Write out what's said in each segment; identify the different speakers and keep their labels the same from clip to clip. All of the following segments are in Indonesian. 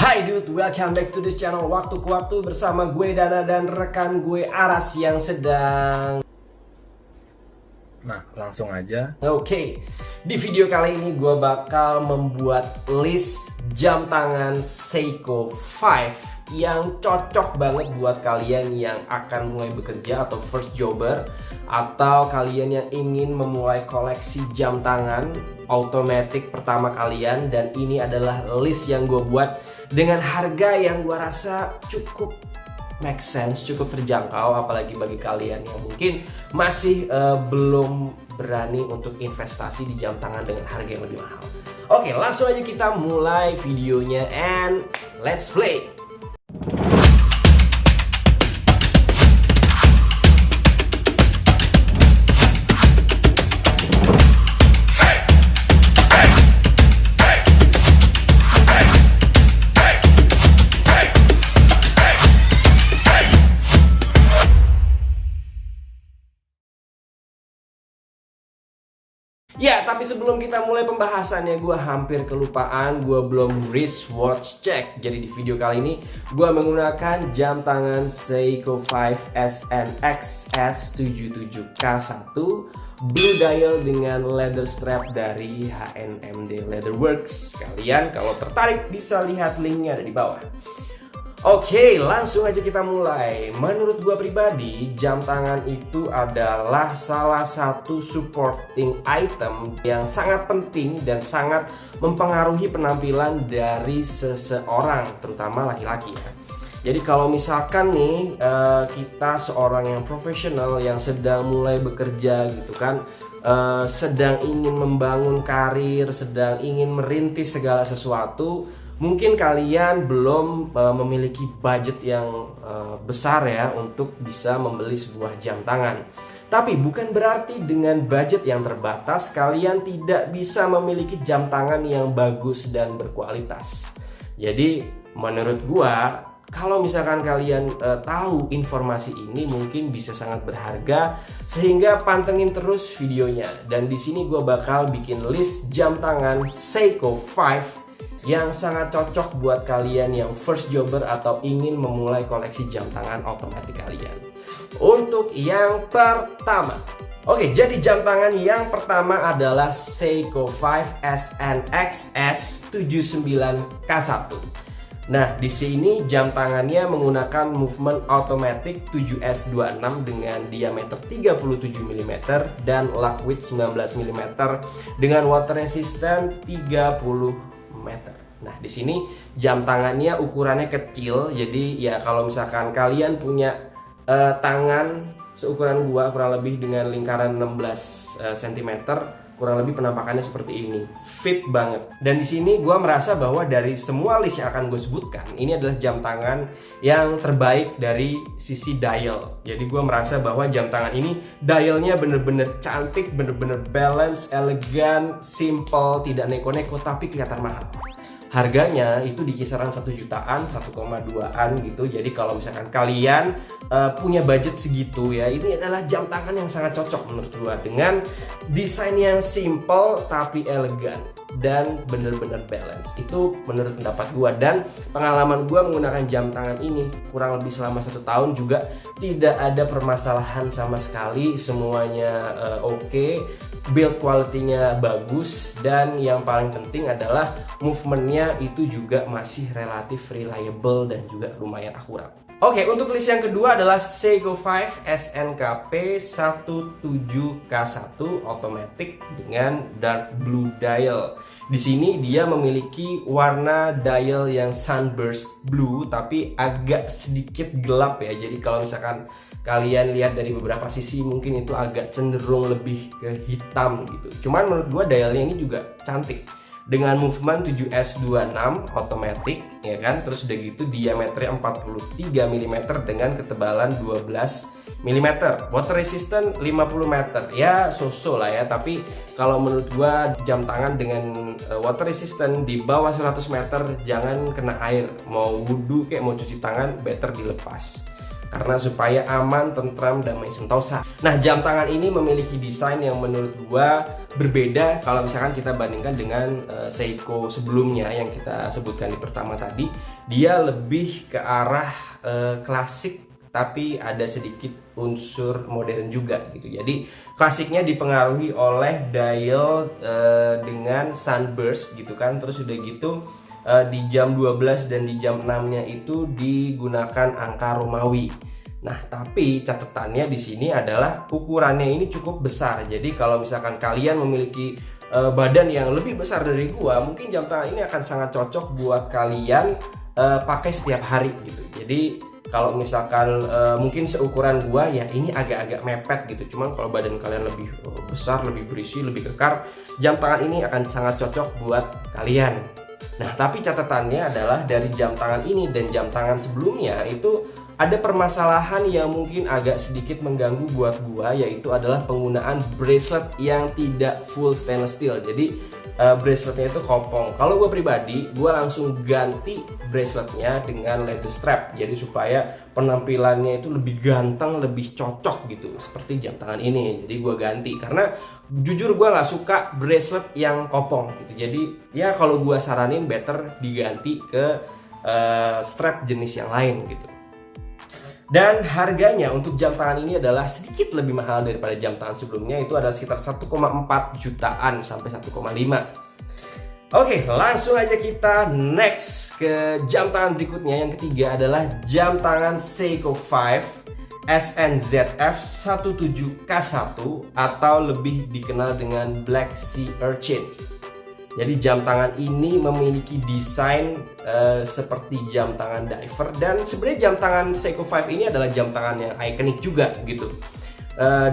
Speaker 1: Hai dude, welcome back to this channel Waktu ke Waktu bersama gue Dana dan rekan gue Aras yang sedang...
Speaker 2: Nah, langsung aja.
Speaker 1: Oke, di video kali ini gue bakal membuat list jam tangan Seiko 5 yang cocok banget buat kalian yang akan mulai bekerja atau first jobber, atau kalian yang ingin memulai koleksi jam tangan automatic pertama kalian. Dan ini adalah list yang gue buat dengan harga yang gue rasa cukup make sense, cukup terjangkau, apalagi bagi kalian yang mungkin masih belum berani untuk investasi di jam tangan dengan harga yang lebih mahal. Oke, langsung aja kita mulai videonya and let's play. Ya, tapi sebelum kita mulai pembahasannya, gue hampir kelupaan, gue belum wristwatch check. Jadi di video kali ini, gue menggunakan jam tangan Seiko 5 SNX S77K1 Blue Dial dengan leather strap dari HNMD Leatherworks. Kalian kalau tertarik bisa lihat linknya ada di bawah. Oke, langsung aja kita mulai. Menurut gua pribadi, jam tangan itu adalah salah satu supporting item yang sangat penting dan sangat mempengaruhi penampilan dari seseorang, terutama laki-laki ya. Jadi kalau misalkan nih kita seorang yang profesional yang sedang mulai bekerja gitu kan, sedang ingin membangun karir, sedang ingin merintis segala sesuatu, mungkin kalian belum memiliki budget yang besar ya untuk bisa membeli sebuah jam tangan. Tapi bukan berarti dengan budget yang terbatas kalian tidak bisa memiliki jam tangan yang bagus dan berkualitas. Jadi menurut gua, kalau misalkan kalian tahu informasi ini mungkin bisa sangat berharga, sehingga pantengin terus videonya. Dan di sini gua bakal bikin list jam tangan Seiko 5 yang sangat cocok buat kalian yang first jobber atau ingin memulai koleksi jam tangan otomatis kalian. Untuk yang pertama, oke, jadi jam tangan yang pertama adalah Seiko 5 SNX S79K1. Nah, di sini jam tangannya menggunakan movement automatic 7S26 dengan diameter 37 mm dan lug width 19 mm dengan water resistant 30 meter. Nah, di sini jam tangannya ukurannya kecil, jadi ya kalau misalkan kalian punya tangan seukuran gua kurang lebih dengan lingkaran 16 cm, kurang lebih penampakannya seperti ini, fit banget. Dan di sini gua merasa bahwa dari semua list yang akan gue sebutkan, ini adalah jam tangan yang terbaik dari sisi dial. Jadi gua merasa bahwa jam tangan ini dialnya bener-bener cantik, bener-bener balance, elegan, simple, tidak neko-neko tapi kelihatan mahal. Harganya itu di kisaran 1 jutaan, 1,2an gitu. Jadi kalau misalkan kalian punya budget segitu ya, ini adalah jam tangan yang sangat cocok menurut gua, dengan desain yang simple tapi elegan dan bener-bener balance. Itu menurut pendapat gua, dan pengalaman gua menggunakan jam tangan ini kurang lebih selama 1 tahun juga tidak ada permasalahan sama sekali. Semuanya oke. Build quality-nya bagus, dan yang paling penting adalah movement-nya itu juga masih relatif reliable dan juga lumayan akurat. Oke, untuk list yang kedua adalah Seiko 5 SNKP 17K1 automatic dengan dark blue dial. Di sini dia memiliki warna dial yang sunburst blue tapi agak sedikit gelap ya. Jadi kalau misalkan kalian lihat dari beberapa sisi mungkin itu agak cenderung lebih ke hitam gitu. Cuman menurut gua dialnya ini juga cantik dengan movement 7S26 automatic ya kan. Terus udah gitu diameternya 43 mm dengan ketebalan 12 mm. Water resistant 50 meter. Ya so-so lah ya, tapi kalau menurut gua jam tangan dengan water resistant di bawah 100 meter jangan kena air. Mau wudhu kayak mau cuci tangan better dilepas. karena supaya aman, tentram, damai, sentosa. Nah, jam tangan ini memiliki desain yang menurut gua berbeda kalau misalkan kita bandingkan dengan Seiko sebelumnya yang kita sebutkan di pertama tadi. Dia lebih ke arah klasik, tapi ada sedikit unsur modern juga gitu. Jadi klasiknya dipengaruhi oleh dial dengan sunburst gitu kan. Terus udah gitu di jam 12 dan di jam 6-nya itu digunakan angka Romawi. Nah, tapi catatannya di sini adalah ukurannya ini cukup besar. Jadi kalau misalkan kalian memiliki badan yang lebih besar dari gua, mungkin jam tangan ini akan sangat cocok buat kalian pakai setiap hari gitu. Jadi kalau misalkan mungkin seukuran gua ya ini agak-agak mepet gitu. Cuman kalau badan kalian lebih besar, lebih berisi, lebih kekar, jam tangan ini akan sangat cocok buat kalian. Nah, tapi catatannya adalah dari jam tangan ini dan jam tangan sebelumnya itu ada permasalahan yang mungkin agak sedikit mengganggu buat gua, yaitu adalah penggunaan bracelet yang tidak full stainless steel. Jadi braceletnya itu kopong. Kalau gua pribadi, gua langsung ganti braceletnya dengan leather strap. Jadi supaya penampilannya itu lebih ganteng, lebih cocok gitu, seperti jam tangan ini. Jadi gua ganti karena jujur gua nggak suka bracelet yang kopong gitu. Jadi ya kalau gua saranin better diganti ke strap jenis yang lain gitu. Dan harganya untuk jam tangan ini adalah sedikit lebih mahal daripada jam tangan sebelumnya, itu adalah sekitar 1,4 jutaan sampai 1,5. Oke, langsung aja kita next ke jam tangan berikutnya. Yang ketiga adalah jam tangan Seiko 5 SNZF 17K1 atau lebih dikenal dengan Black Sea Urchin. Jadi jam tangan ini memiliki desain seperti jam tangan diver, dan sebenarnya jam tangan Seiko 5 ini adalah jam tangan yang ikonik juga gitu.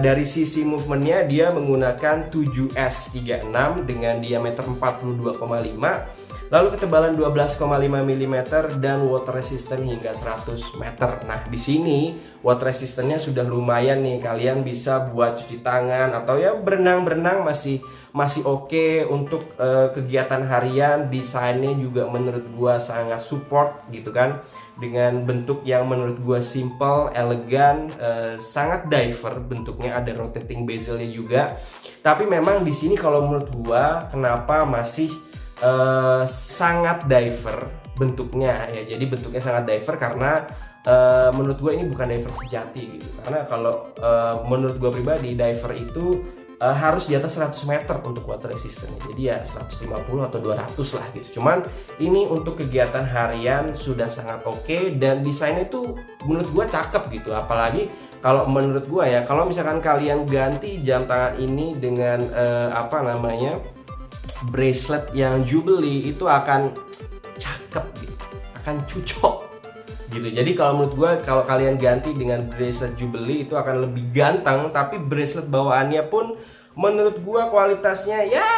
Speaker 1: Dari sisi movementnya dia menggunakan 7S36 dengan diameter 42,5, lalu ketebalan 12,5 mm dan water resistant hingga 100 meter. Nah, di sini water resistantnya sudah lumayan nih, kalian bisa buat cuci tangan atau ya berenang-berenang masih oke untuk kegiatan harian. Desainnya juga menurut gua sangat support gitu kan, dengan bentuk yang menurut gua simple, elegan, sangat diver bentuknya, ada rotating bezelnya juga. Tapi memang di sini kalau menurut gua kenapa masih sangat diver bentuknya ya. Jadi bentuknya sangat diver karena menurut gue ini bukan diver sejati gitu. Karena kalau menurut gue pribadi, diver itu harus di atas 100 meter untuk water resistant. Jadi ya 150 atau 200 lah gitu. Cuman ini untuk kegiatan harian sudah sangat oke, dan desainnya itu menurut gue cakep gitu. Apalagi kalau menurut gue ya, kalau misalkan kalian ganti jam tangan ini dengan bracelet yang Jubilee, itu akan cakep gitu, akan cucok gitu. Jadi kalau menurut gue, kalau kalian ganti dengan bracelet Jubilee itu akan lebih ganteng. Tapi bracelet bawaannya pun menurut gue kualitasnya ya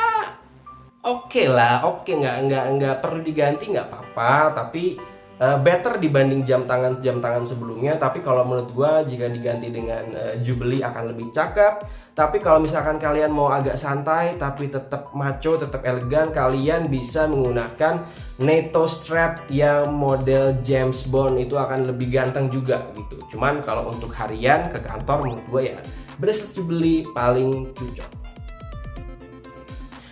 Speaker 1: oke lah, oke, nggak perlu diganti, nggak apa-apa, tapi better dibanding jam tangan sebelumnya. Tapi kalau menurut gua jika diganti dengan Jubilee akan lebih cakep. Tapi kalau misalkan kalian mau agak santai tapi tetap maco, tetap elegan, kalian bisa menggunakan NATO strap yang model James Bond, itu akan lebih ganteng juga gitu. Cuman kalau untuk harian ke kantor, menurut gua ya bracelet Jubilee paling cocok.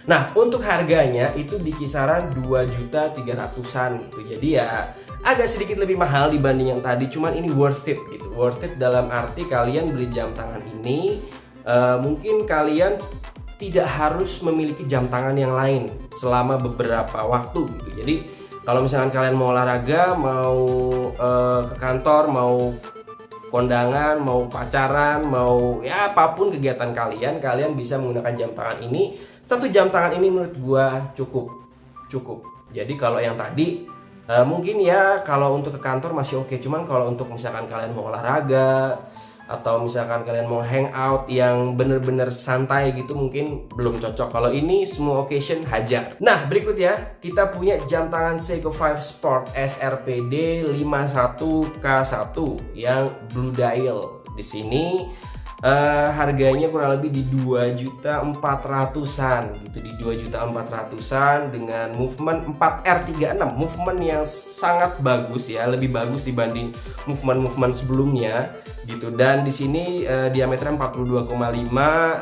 Speaker 1: Nah, untuk harganya itu di kisaran 2.300-an gitu. Jadi ya agak sedikit lebih mahal dibanding yang tadi, cuman ini worth it gitu. Worth it dalam arti kalian beli jam tangan ini, mungkin kalian tidak harus memiliki jam tangan yang lain selama beberapa waktu gitu. Jadi kalau misalkan kalian mau olahraga, mau ke kantor, mau kondangan, mau pacaran, mau ya apapun kegiatan kalian bisa menggunakan jam tangan ini. Satu jam tangan ini menurut gua cukup. Jadi kalau yang tadi mungkin ya kalau untuk ke kantor masih oke, cuman kalau untuk misalkan kalian mau olahraga atau misalkan kalian mau hangout yang bener-bener santai gitu, mungkin belum cocok. Kalau ini semua occasion hajar. Nah, berikut ya, kita punya jam tangan Seiko 5 Sport SRPD 51K1 yang blue dial. Di sini Harganya kurang lebih di 2.400.000-an gitu, di 2.400.000-an dengan movement 4R36, movement yang sangat bagus ya, lebih bagus dibanding movement sebelumnya gitu. Dan di sini diameternya 42,5,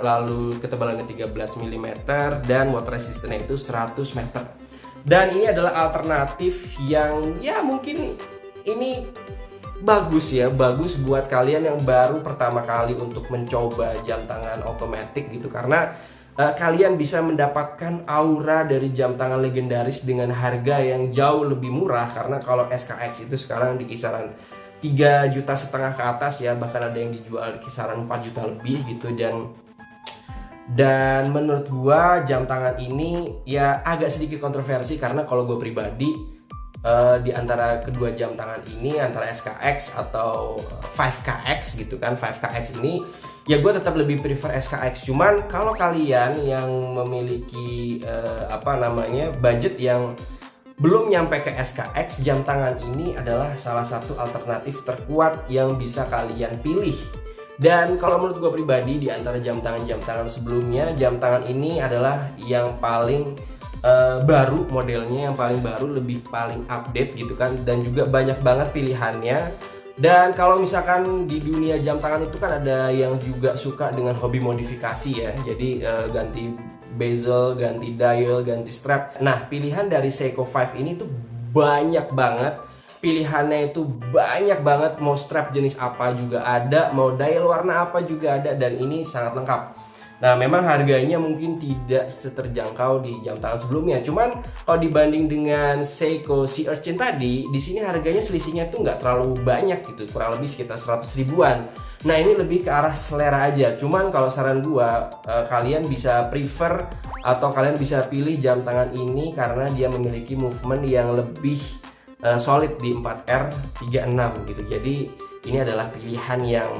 Speaker 1: lalu ketebalannya 13 mm dan water resistance itu 100 meter. Dan ini adalah alternatif yang ya mungkin ini bagus ya, bagus buat kalian yang baru pertama kali untuk mencoba jam tangan otomatis gitu, karena kalian bisa mendapatkan aura dari jam tangan legendaris dengan harga yang jauh lebih murah. Karena kalau SKX itu sekarang di kisaran 3,5 juta ke atas ya, bahkan ada yang dijual di kisaran 4 juta lebih gitu. Dan menurut gua jam tangan ini ya agak sedikit kontroversi, karena kalau gue pribadi di antara kedua jam tangan ini, antara SKX atau 5KX gitu kan, 5KX ini ya gue tetap lebih prefer SKX. Cuman kalau kalian yang memiliki budget yang belum nyampe ke SKX, jam tangan ini adalah salah satu alternatif terkuat yang bisa kalian pilih. Dan kalau menurut gue pribadi, di antara jam tangan sebelumnya, jam tangan ini adalah yang paling baru, modelnya yang paling baru, paling update gitu kan, dan juga banyak banget pilihannya. Dan kalau misalkan di dunia jam tangan itu kan ada yang juga suka dengan hobi modifikasi ya, jadi ganti bezel, ganti dial, ganti strap. Nah, pilihan dari Seiko 5 ini tuh banyak banget. Pilihannya itu banyak banget, mau strap jenis apa juga ada, mau dial warna apa juga ada, dan ini sangat lengkap. Nah, memang harganya mungkin tidak seterjangkau di jam tangan sebelumnya. Cuman kalau dibanding dengan Seiko Sea Urchin tadi, di sini harganya selisihnya tuh nggak terlalu banyak gitu, kurang lebih sekitar 100 ribuan. Nah, ini lebih ke arah selera aja. Cuman kalau saran gua, kalian bisa prefer atau kalian bisa pilih jam tangan ini karena dia memiliki movement yang lebih solid di 4R36 gitu. Jadi ini adalah pilihan yang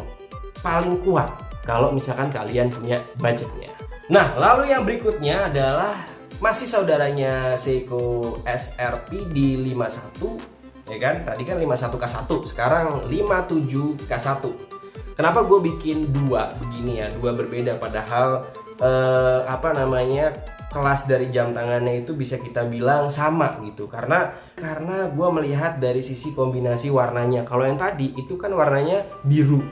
Speaker 1: paling kuat kalau misalkan kalian punya budgetnya. Nah, lalu yang berikutnya adalah masih saudaranya Seiko SRP di 51, ya kan? Tadi kan 51K1, sekarang 57K1. Kenapa gue bikin dua begini ya, dua berbeda, padahal kelas dari jam tangannya itu bisa kita bilang sama gitu. Karena gue melihat dari sisi kombinasi warnanya. Kalau yang tadi itu kan warnanya biru.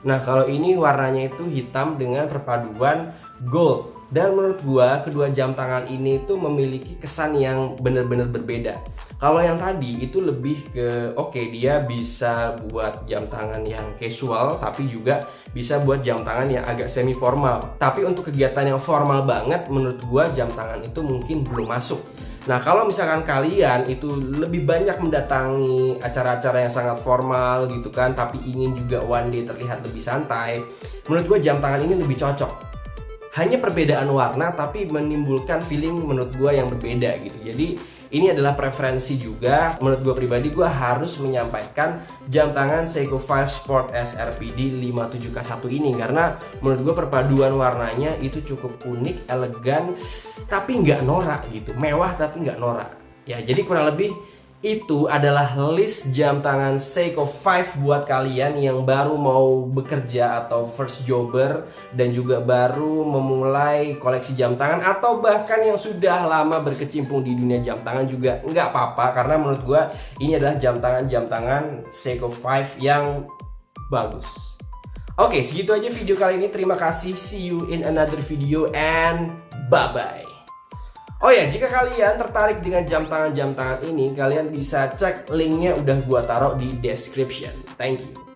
Speaker 1: Nah, kalau ini warnanya itu hitam dengan perpaduan gold. Dan menurut gua kedua jam tangan ini tuh memiliki kesan yang benar-benar berbeda. Kalau yang tadi itu lebih ke dia bisa buat jam tangan yang casual, tapi juga bisa buat jam tangan yang agak semi formal. Tapi untuk kegiatan yang formal banget, menurut gua jam tangan itu mungkin belum masuk. Nah, kalau misalkan kalian itu lebih banyak mendatangi acara-acara yang sangat formal gitu kan, tapi ingin juga one day terlihat lebih santai, menurut gue jam tangan ini lebih cocok. Hanya perbedaan warna tapi menimbulkan feeling menurut gue yang berbeda gitu. Jadi ini adalah preferensi juga. Menurut gue pribadi, gue harus menyampaikan jam tangan Seiko 5 Sport SRPD 57K1 ini, karena menurut gue perpaduan warnanya itu cukup unik, elegan, tapi nggak norak gitu, mewah tapi nggak norak. Ya, jadi kurang lebih itu adalah list jam tangan Seiko 5 buat kalian yang baru mau bekerja atau first jobber, dan juga baru memulai koleksi jam tangan, atau bahkan yang sudah lama berkecimpung di dunia jam tangan juga nggak apa-apa, karena menurut gua ini adalah jam tangan Seiko 5 yang bagus. Oke, segitu aja video kali ini. Terima kasih, see you in another video and bye-bye. Oh ya, jika kalian tertarik dengan jam tangan ini, kalian bisa cek linknya, udah gua taruh di description. Thank you.